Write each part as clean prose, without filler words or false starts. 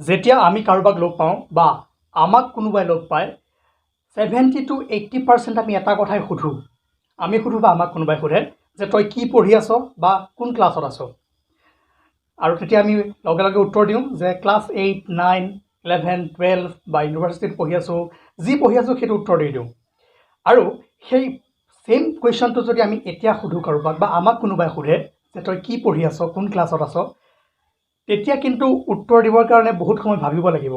যেতিয়া আমি কাৰোবাক লগ পাওঁ বা আমাক কোনোবাই লগ পায় 70 to 80% আমি এটা কথাই সুধো। আমি সুধো বা আমাক কোনোবাই সোধে যে তই কি পঢ়ি আছ বা কোন ক্লাছত আছ। আৰু তেতিয়া আমি লগে লগে উত্তৰ দিওঁ যে ক্লাছ 8, 9, 11, 12 বা ইউনিভাৰ্চিটিত পঢ়ি আছোঁ, যি পঢ়ি আছোঁ সেইটো উত্তৰ দি দিওঁ। আৰু সেই সেম কুৱেশ্যনটো যদি আমি এতিয়া সুধো কাৰোবাক বা আমাক কোনোবাই সোধে যে তই কি পঢ়ি আছ, কোন ক্লাছত আছ, তেতিয়া কিন্তু উত্তৰ দিবৰ কাৰণে বহুত সময় ভাবিব লাগিব।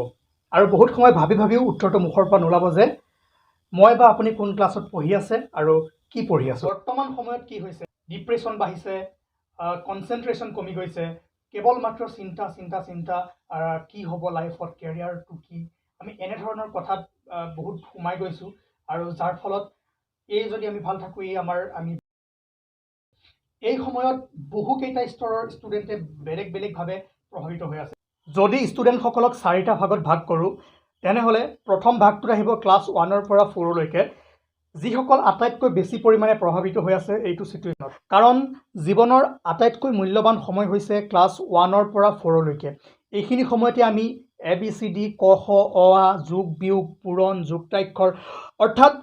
আৰু বহুত সময় ভাবিও উত্তৰটো মুখৰ পৰা নোলাব যে মই বা আপুনি কোন ক্লাছত পঢ়ি আছে আৰু কি পঢ়ি আছোঁ। বৰ্তমান সময়ত কি হৈছে, ডিপ্ৰেশ্যন বাঢ়িছে, কনচেনট্ৰেশ্যন কমি গৈছে, কেৱল মাত্ৰ চিন্তা কি হ'ব লাইফত, কেৰিয়াৰটো কি, আমি এনেধৰণৰ কথাত বহুত সোমাই গৈছোঁ। আৰু যাৰ ফলত যদি আমি ভাল থাকোঁ আমি এই সময়ত বহুকেইটা স্তৰৰ ষ্টুডেণ্টে বেলেগভাৱে প্ৰভাৱিত হৈ আছে। যদি ষ্টুডেণ্টসকলক 4টা ভাগত ভাগ কৰোঁ তেনেহ'লে প্ৰথম ভাগটোত আহিব ক্লাছ 1 পৰা 4লৈকে, যিসকল আটাইতকৈ বেছি পৰিমাণে প্ৰভাৱিত হৈ আছে এইটো চিটুৱেশ্যনত। কাৰণ জীৱনৰ আটাইতকৈ মূল্যৱান সময় হৈছে ক্লাছ 1 পৰা 4লৈকে। এইখিনি সময়তে আমি ABCD, ক খ, অ আ, যোগ বিয়োগ, পূৰণ, যুক্তাক্ষৰ অৰ্থাৎ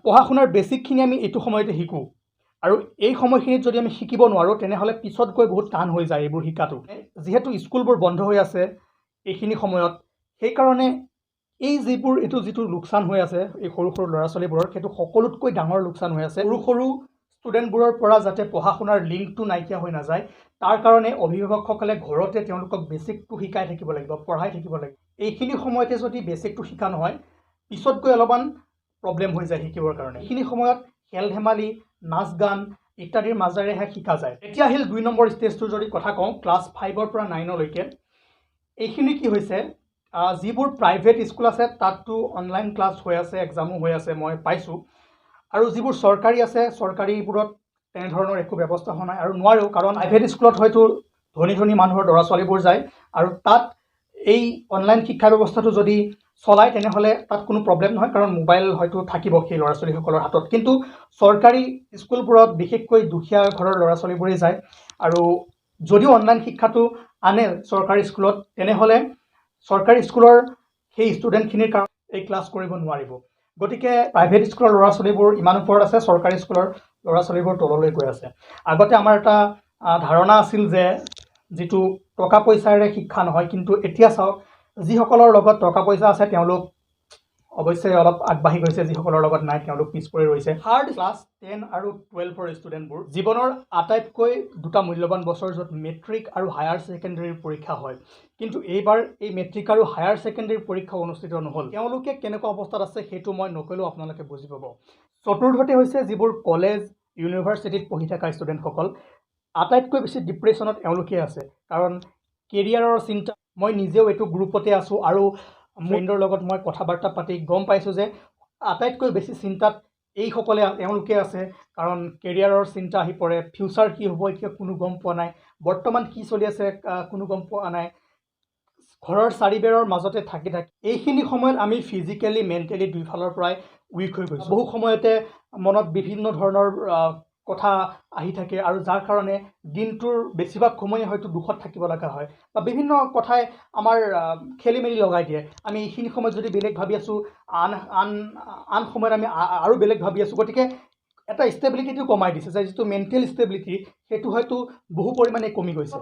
পঢ়া শুনাৰ বেছিকখিনি আমি এইটো সময়তে শিকোঁ। আৰু এই সময়খিনিত যদি আমি শিকিব নোৱাৰোঁ তেনেহ'লে পিছত গৈ বহুত টান হৈ যায় এইবোৰ শিকাটো। যিহেতু স্কুলবোৰ বন্ধ হৈ আছে এইখিনি সময়ত, সেইকাৰণে যিটো লোকচান হৈ আছে এই সৰু ল'ৰা ছোৱালীবোৰৰ, সেইটো সকলোতকৈ ডাঙৰ লোকচান হৈ আছে। সৰু ষ্টুডেণ্টবোৰৰ পৰা যাতে পঢ়া শুনাৰ লিংকটো নাইকিয়া হৈ নাযায়, তাৰ কাৰণে অভিভাৱকসকলে ঘৰতে তেওঁলোকক বেছিকটো শিকাই থাকিব লাগিব, পঢ়াই থাকিব লাগিব। এইখিনি সময়তে যদি বেছিকটো শিকা নহয়, পিছত গৈ অলপমান প্ৰব্লেম হৈ যায় শিকিবৰ কাৰণে। এইখিনি সময়ত খেল ধেমালি, নাচ গান ইত্যাদিৰ মাজেৰেহে শিকা যায়। এতিয়া আহিল 2 নম্বৰ ষ্টেজটোৰ যদি কথা কওঁ, ক্লাছ 5 পৰা 9লৈকে। এইখিনি কি হৈছে, যিবোৰ প্ৰাইভেট স্কুল আছে তাততো অনলাইন ক্লাছ হৈ আছে, এক্সামো হৈ আছে, মই পাইছোঁ। আৰু যিবোৰ চৰকাৰী আছে, চৰকাৰীবোৰত তেনেধৰণৰ একো ব্যৱস্থা হোৱা নাই আৰু নোৱাৰেও, কাৰণ প্ৰাইভেট স্কুলত হয়তো ধনী মানুহৰ ল'ৰা ছোৱালীবোৰ যায় আৰু তাত এই অনলাইন শিক্ষা ব্যৱস্থাটো যদি চলায় তেনেহ'লে তাত কোনো প্ৰব্লেম নহয়, কাৰণ মোবাইল হয়তো থাকিব সেই ল'ৰা ছোৱালীসকলৰ হাতত। কিন্তু চৰকাৰী স্কুলবোৰত বিশেষকৈ দুখীয়া ঘৰৰ ল'ৰা ছোৱালীবোৰেই যায়। আৰু যদিও অনলাইন শিক্ষাটো আনে চৰকাৰী স্কুলত, তেনেহ'লে চৰকাৰী স্কুলৰ সেই ষ্টুডেণ্টখিনিৰ কাৰণে এই ক্লাছ কৰিব নোৱাৰিব। গতিকে প্ৰাইভেট স্কুলৰ ল'ৰা ছোৱালীবোৰ ইমান ওপৰত আছে, চৰকাৰী স্কুলৰ ল'ৰা ছোৱালীবোৰ তললৈ গৈ আছে। আগতে আমাৰ এটা ধাৰণা আছিল যে যিটো টকা পইচাৰে শিক্ষা নহয়, কিন্তু এতিয়া চাওক যিসকলৰ লগত টকা পইচা আছে তেওঁলোক অৱশ্যে অলপ আগবাঢ়ি গৈছে, যিসকলৰ লগত নাই তেওঁলোক পিছ পৰি ৰৈছে। থাৰ্ড ক্লাছ 10 আৰু 12ৰ ষ্টুডেণ্টবোৰ জীৱনৰ আটাইতকৈ দুটা মূল্যৱান বছৰ, য'ত মেট্ৰিক আৰু হায়াৰ ছেকেণ্ডেৰীৰ পৰীক্ষা হয়। কিন্তু এইবাৰ এই মেট্ৰিক আৰু হায়াৰ ছেকেণ্ডেৰীৰ পৰীক্ষা অনুষ্ঠিত নহ'ল। তেওঁলোকে কেনেকুৱা অৱস্থাত আছে সেইটো মই নকলেও আপোনালোকে বুজি পাব। চতুৰ্থতে হৈছে যিবোৰ কলেজ ইউনিভাৰ্চিটিত পঢ়ি থকা ষ্টুডেণ্টসকল, আটাইতকৈ বেছি ডিপ্ৰেশ্যনত এওঁলোকে আছে। কাৰণ কেৰিয়াৰৰ চিন্তা, মই নিজেও এইটো গ্ৰুপতে আছোঁ আৰু ফ্ৰেণ্ডৰ লগত মই কথা বাৰ্তা পাতি গম পাইছোঁ যে আটাইতকৈ বেছি চিন্তাত এওঁলোকে আছে। কাৰণ কেৰিয়াৰৰ চিন্তা আহি পৰে, ফিউচাৰ কি হ'ব এতিয়া কোনো গম পোৱা নাই, বৰ্তমান কি চলি আছে কোনো গম পোৱা নাই, ঘৰৰ চাৰিবেৰৰ মাজতে থাকি এইখিনি সময়ত আমি ফিজিকেলি মেণ্টেলি দুইফালৰ পৰাই উইক হৈ গৈছোঁ। বহু সময়তে মনত বিভিন্ন ধৰণৰ কথা আহি থাকে আৰু যাৰ কাৰণে দিনটোৰ বেছিভাগ সময়ে হয়তো দুখত থাকিব লগা হয় বা বিভিন্ন কথাই আমাৰ খেলি মেলি লগাই দিয়ে। আমি এইখিনি সময়ত যদি বেলেগ ভাবি আছোঁ, আন সময়ত আমি আৰু বেলেগ ভাবি আছোঁ। গতিকে এটা ষ্টেবিলিটিটো কমাই দিছে, যে যিটো মেণ্টেল ষ্টেবিলিটি সেইটো হয়তো বহু পৰিমাণে কমি গৈছে।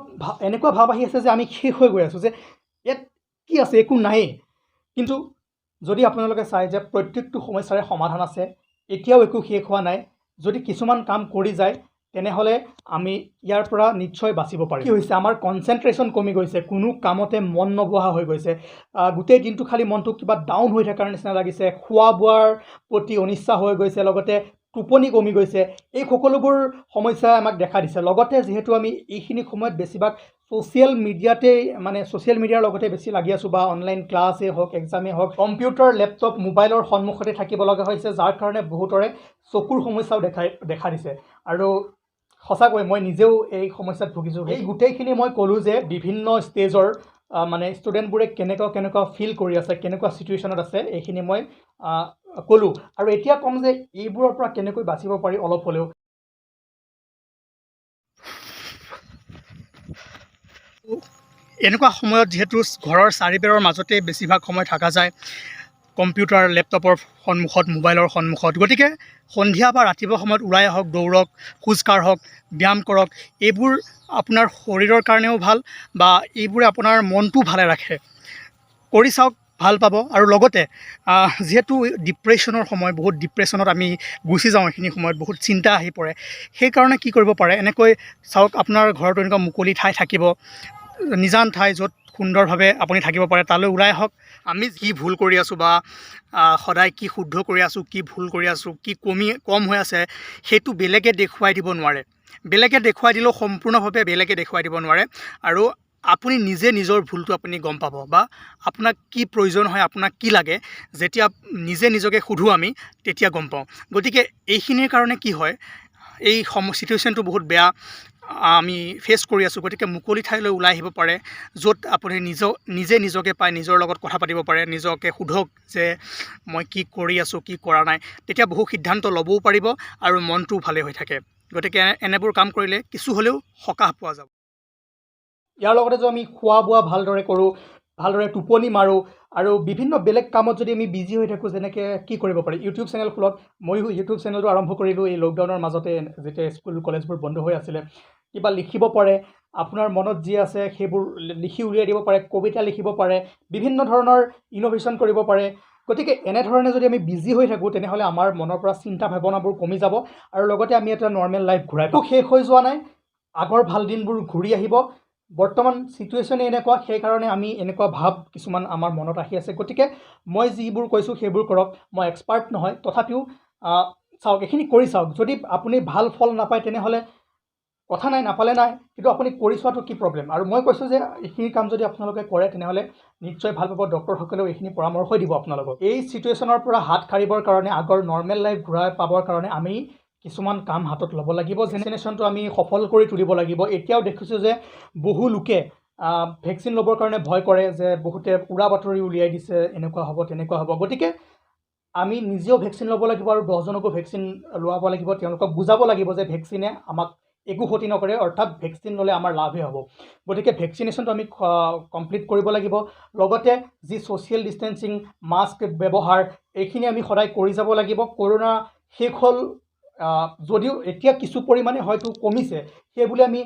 এনেকুৱা ভাৱ আহি আছে যে আমি শেষ হৈ গৈ আছোঁ, যে ইয়াত কি আছে, একো নায়েই। কিন্তু যদি আপোনালোকে চায় যে প্ৰত্যেকটো সমস্যাৰে সমাধান আছে, এতিয়াও একো শেষ হোৱা নাই। যদি কিছুমান কাম কৰি যায় তেনেহ'লে আমি ইয়াৰ পৰা নিশ্চয় বাচিব পাৰিম। কি হৈছে, আমাৰ কনচেনট্ৰেশ্যন কমি গৈছে, কোনো কামতে মন নবহা হৈ গৈছে। গোটেই দিনটো খালি মনটো কিবা ডাউন হৈ থকাৰ নিচিনা লাগিছে, খোৱা বোৱাৰ প্ৰতি অনিচ্ছা হৈ গৈছে, লগতে টোপনি কমি গৈছে। এই সকলোবোৰ সমস্যাই আমাক দেখা দিছে। লগতে যিহেতু আমি এইখিনি সময়ত বেছিভাগ ছ'চিয়েল মিডিয়াৰ লগতে বেছি লাগি আছোঁ, বা অনলাইন ক্লাছেই হওক, এক্সামেই হওক, কম্পিউটাৰ, লেপটপ, মোবাইলৰ সন্মুখতে থাকিব লগা হৈছে, যাৰ কাৰণে বহুতৰে চকুৰ সমস্যাও দেখা দিছে। আৰু সঁচাকৈ মই নিজেও এই সমস্যাত ভুগিছোঁ। এই গোটেইখিনি মই ক'লোঁ যে বিভিন্ন ষ্টেজৰ ষ্টুডেণ্টবোৰে কেনেকুৱা ফিল কৰি আছে, কেনেকুৱা চিটুৱেশ্যনত আছে, এইখিনি মই ক'লোঁ। আৰু এতিয়া ক'ম যে এইবোৰৰ পৰা কেনেকৈ বাচিব পাৰি অলপ হ'লেও। এনেকুৱা সময়ত যিহেতু ঘৰৰ চাৰিবেৰৰ মাজতে বেছিভাগ সময় থকা যায়, কম্পিউটাৰ লেপটপৰ সন্মুখত, মোবাইলৰ সন্মুখত, গতিকে সন্ধিয়া বা ৰাতিপুৱা সময়ত ওলাই আহক, দৌৰক, খোজ কাঢ়ক, ব্যায়াম কৰক। এইবোৰ আপোনাৰ শৰীৰৰ কাৰণেও ভাল বা এইবোৰে আপোনাৰ মনটো ভালে ৰাখে। কৰি চাওক, ভাল পাব। আৰু লগতে যিহেতু ডিপ্ৰেশ্যনৰ সময়, বহুত ডিপ্ৰেশ্যনত আমি গুচি যাওঁ, এইখিনি সময়ত বহুত চিন্তা আহি পৰে। সেইকাৰণে কি কৰিব পাৰে, এনেকৈ চাওক, আপোনাৰ ঘৰতো এনেকুৱা মুকলি ঠাই থাকিব, নিজান ঠাই, য'ত সুন্দৰভাৱে আপুনি থাকিব পাৰে, তালৈ ওলাই আহক। আমি কি ভুল কৰি আছোঁ বা সদায় কি শুদ্ধ কৰি আছোঁ, কি ভুল কৰি আছোঁ, কি কম হৈ আছে, সেইটো বেলেগে দেখুৱাই দিব নোৱাৰে। বেলেগে দেখুৱাই দিলেও সম্পূৰ্ণভাৱে বেলেগে দেখুৱাই দিব নোৱাৰে। আৰু আপুনি নিজে নিজৰ ভুলটো আপুনি গম পাব, বা আপোনাক কি প্ৰয়োজন হয়, আপোনাক কি লাগে, যেতিয়া নিজে নিজকে সোধোঁ আমি, তেতিয়া গম পাওঁ। গতিকে এইখিনিৰ কাৰণে কি হয়, এই চিটুৱেশ্যনটো বহুত বেয়া আমি ফেচ কৰি আছোঁ। গতিকে মুকলি ঠাইলৈ ওলাই আহিব পাৰে, য'ত আপুনি নিজে নিজকে পাই নিজৰ লগত কথা পাতিব পাৰে, নিজকে সোধক যে মই কি কৰি আছোঁ, কি কৰা নাই। তেতিয়া বহু সিদ্ধান্ত ল'বও পাৰিব আৰু মনটোও ভালে হৈ থাকে। গতিকে এনেবোৰ কাম কৰিলে কিছু হ'লেও সকাহ পোৱা যাব। ইয়াৰ লগতে যদি আমি খোৱা বোৱা ভালদৰে কৰোঁ, ভালদৰে টোপনি মাৰোঁ, আৰু বিভিন্ন বেলেগ কামত যদি আমি বিজি হৈ থাকোঁ, যেনেকৈ কি কৰিব পাৰি, ইউটিউব চেনেল খোলক। ময়ো ইউটিউব চেনেলটো আৰম্ভ কৰিলোঁ এই লকডাউনৰ মাজতে, যেতিয়া স্কুল কলেজবোৰ বন্ধ হৈ আছিলে। কিবা লিখিব পাৰে, আপোনাৰ মনত যি আছে সেইবোৰ লিখি উলিয়াই দিব পাৰে, কবিতা লিখিব পাৰে, বিভিন্ন ধৰণৰ ইন'ভেশ্যন কৰিব পাৰে। গতিকে এনেধৰণে যদি আমি বিজি হৈ থাকোঁ, তেনেহ'লে আমাৰ মনৰ পৰা চিন্তা ভাৱনাবোৰ কমি যাব, আৰু লগতে আমি এটা নৰ্মেল লাইফ ঘূৰাই পাওঁ। শেষ হৈ যোৱা নাই, আগৰ ভাল দিনবোৰ ঘূৰি আহিব। বৰ্তমান চিটুৱেশ্যনে এনেকুৱা, সেইকাৰণে আমি এনেকুৱা ভাৱ কিছুমান আমাৰ মনত আহি আছে। গতিকে মই যিবোৰ কৈছোঁ সেইবোৰ কৰক। মই এক্সপাৰ্ট নহয়, তথাপিও চাওক, এইখিনি কৰি চাওক। যদি আপুনি ভাল ফল নাপায়, তেনেহ'লে কথা নাই, নাপালে নাই, কিন্তু আপুনি কৰি চোৱাটো কি প্ৰব্লেম। আৰু মই কৈছোঁ যে এইখিনি কাম যদি আপোনালোকে কৰে, তেনেহ'লে নিশ্চয় ভাল পাব। ডক্টৰসকলেও এইখিনি পৰামৰ্শই দিব আপোনালোকক। এই চিটুৱেশ্যনৰ পৰা হাত সাৰিবৰ কাৰণে, আগৰ নৰ্মেল লাইফ ঘূৰাই পাবৰ কাৰণে আমি কিছুমান কাম হাতত ল'ব লাগিব। ভেকচিনেশ্যনটো আমি সফল কৰি তুলিব লাগিব। এতিয়াও দেখিছোঁ যে বহু লোকে ভেকচিন ল'বৰ কাৰণে ভয় কৰে, যে বহুতে উৰা বাতৰি উলিয়াই দিছে, এনেকুৱা হ'ব, তেনেকুৱা হ'ব। গতিকে আমি নিজেও ভেকচিন ল'ব লাগিব, আৰু 10জনকো ভেকচিন লোৱাব লাগিব। তেওঁলোকক বুজাব লাগিব যে ভেকচিনে আমাক একো ক্ষতি নকৰে, অৰ্থাৎ ভেকচিন ল'লে আমাৰ লাভহে হ'ব। গতিকে ভেকচিনেশ্যনটো আমি কমপ্লিট কৰিব লাগিব। লগতে যি ছ'চিয়েল ডিষ্টেঞ্চিং, মাস্ক ব্যৱহাৰ, এইখিনি আমি সদায় কৰি যাব লাগিব। কৰোণা শেষ হ'ল যদিও এতিয়া কিছু পৰিমাণে হয়তো কমিছে, সেইবুলি আমি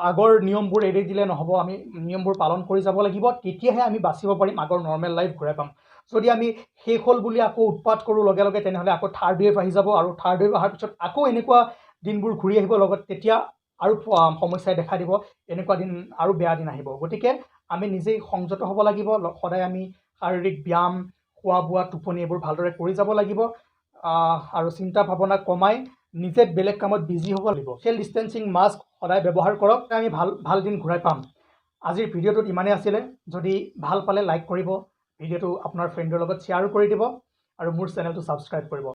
আগৰ নিয়মবোৰ এৰি দিলে নহ'ব। আমি নিয়মবোৰ পালন কৰি যাব লাগিব, তেতিয়াহে আমি বাচিব পাৰিম, আগৰ নৰ্মেল লাইফ ঘূৰাই পাম। যদি আমি শেষ হ'ল বুলি আকৌ উৎপাত কৰোঁ লগে লগে, তেনেহ'লে আকৌ থাৰ্ড ৱেভ আহি যাব, আৰু থাৰ্ড ৱেভ অহাৰ পিছত আকৌ এনেকুৱা দিনবোৰ ঘূৰি আহিব লগত, তেতিয়া আৰু সমস্যাই দেখা দিব। এনেকুৱা দিন আৰু বেয়া দিন আহিব। গতিকে আমি নিজেই সংযত হ'ব লাগিব। সদায় আমি শাৰীৰিক ব্যায়াম, খোৱা বোৱা, টোপনি এইবোৰ ভালদৰে কৰি যাব লাগিব, আৰু চিন্তা ভাৱনা কমাই নিজে বেলেগ কামত বিজি হ'ব লাগিব। ছ'চিয়েল ডিষ্টেঞ্চিং, মাস্ক সদায় ব্যৱহাৰ কৰক, আমি ভাল দিন ঘূৰাই পাম। আজিৰ ভিডিঅ'টোত ইমানেই আছিলে। যদি ভাল পালে লাইক কৰিব, ভিডিঅ'টো আপোনাৰ ফ্ৰেণ্ডৰ লগত শ্বেয়াৰো কৰি দিব, আৰু মোৰ চেনেলটো ছাবস্ক্ৰাইব কৰিব।